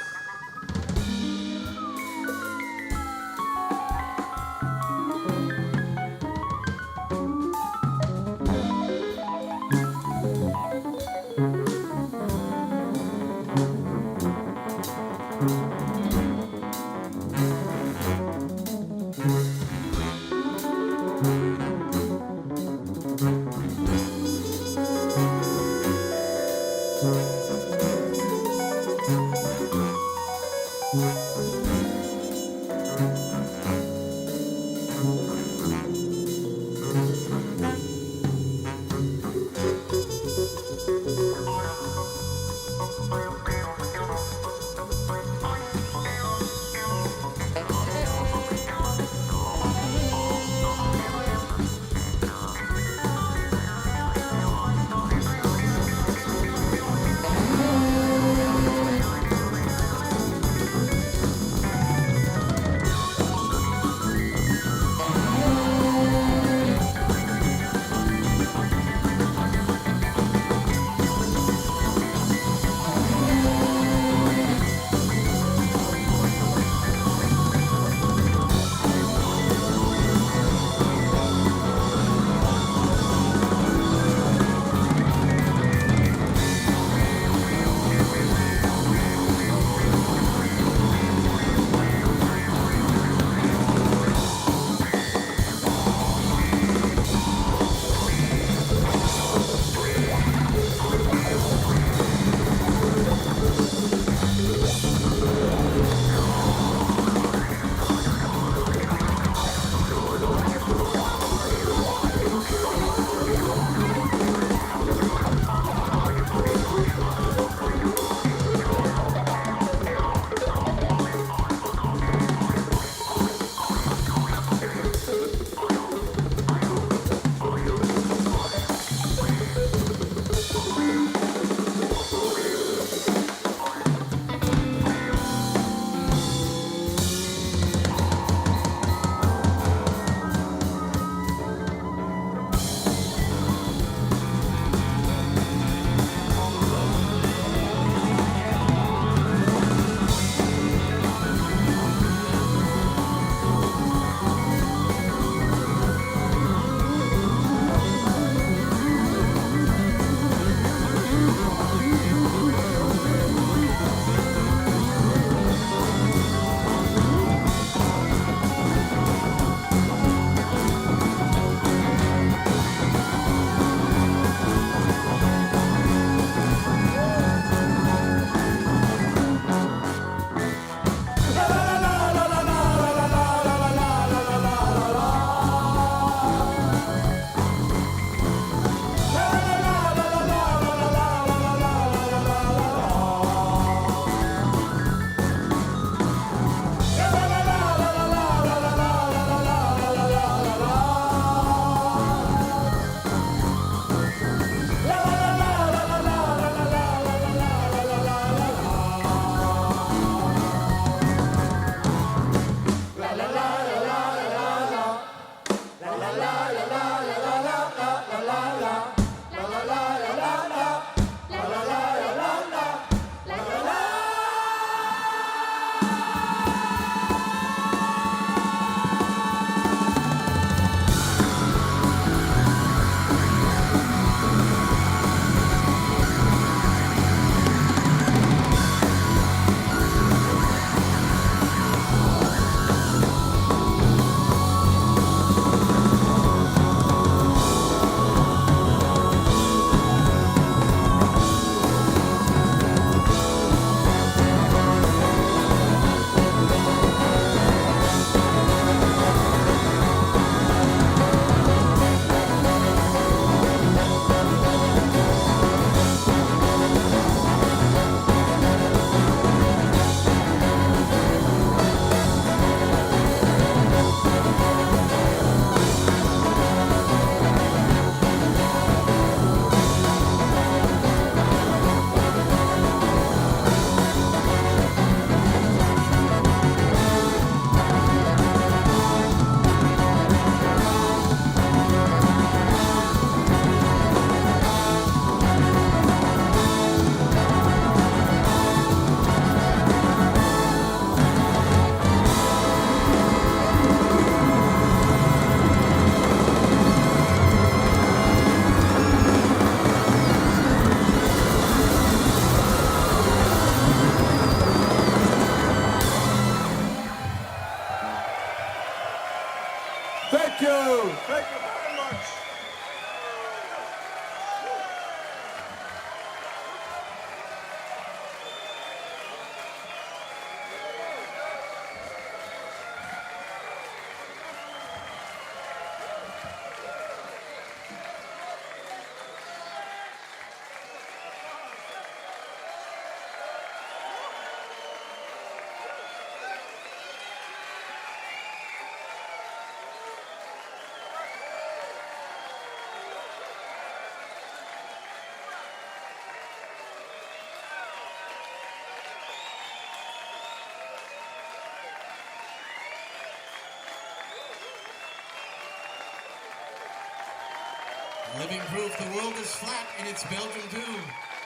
Living proof the world is flat and it's Belgium too.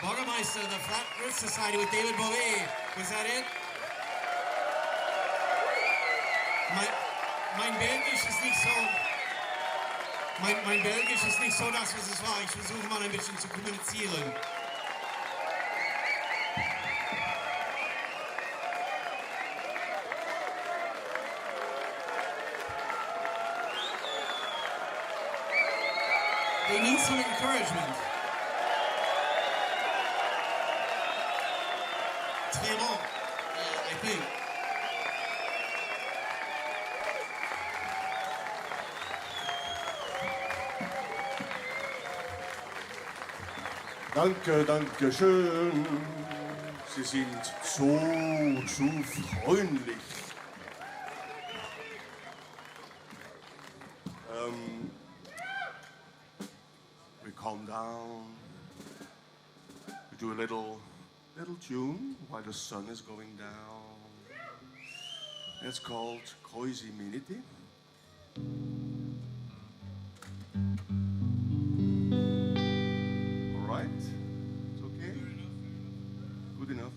BOGGAMASTA, the Flat Earth Society with David Bowie. Was that it? Mein Belgisch ist nicht so... Mein Belgisch ist nicht so das, was es war. Ich versuche mal ein bisschen zu kommunizieren. They need some encouragement. Très bon, I think. Danke, danke schön. Sie sind zu freundlich. We calm down. We do a little tune while the sun is going down. It's called Crazy Minute. All right? It's okay? Good enough.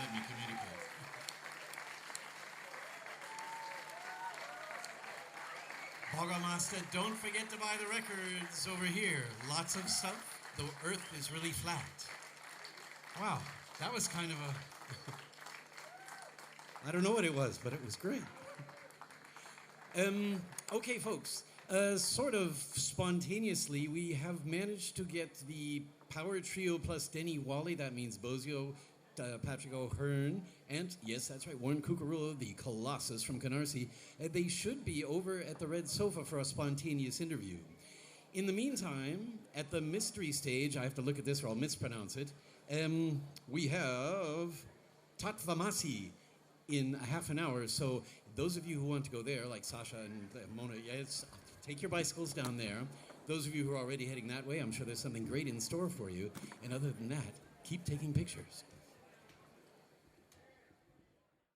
let me communicate. BOGGAMASTA, don't forget to buy the records over here. Lots of stuff. The earth is really flat. Wow, that was kind of a... I don't know what it was, but it was great. Okay, folks. Sort of spontaneously, we have managed to get the power trio plus Denny Wally. That means Bozio, Patrick O'Hearn, and yes, that's right, Warren Cucurullo, the Colossus from Canarsie. They should be over at the Red Sofa for a spontaneous interview. In the meantime, at the mystery stage, I have to look at this or I'll mispronounce it, we have Tatvamasi in a half an hour. So those of you who want to go there, like Sasha and Mona, yes, take your bicycles down there. Those of you who are already heading that way, I'm sure there's something great in store for you. And other than that, keep taking pictures.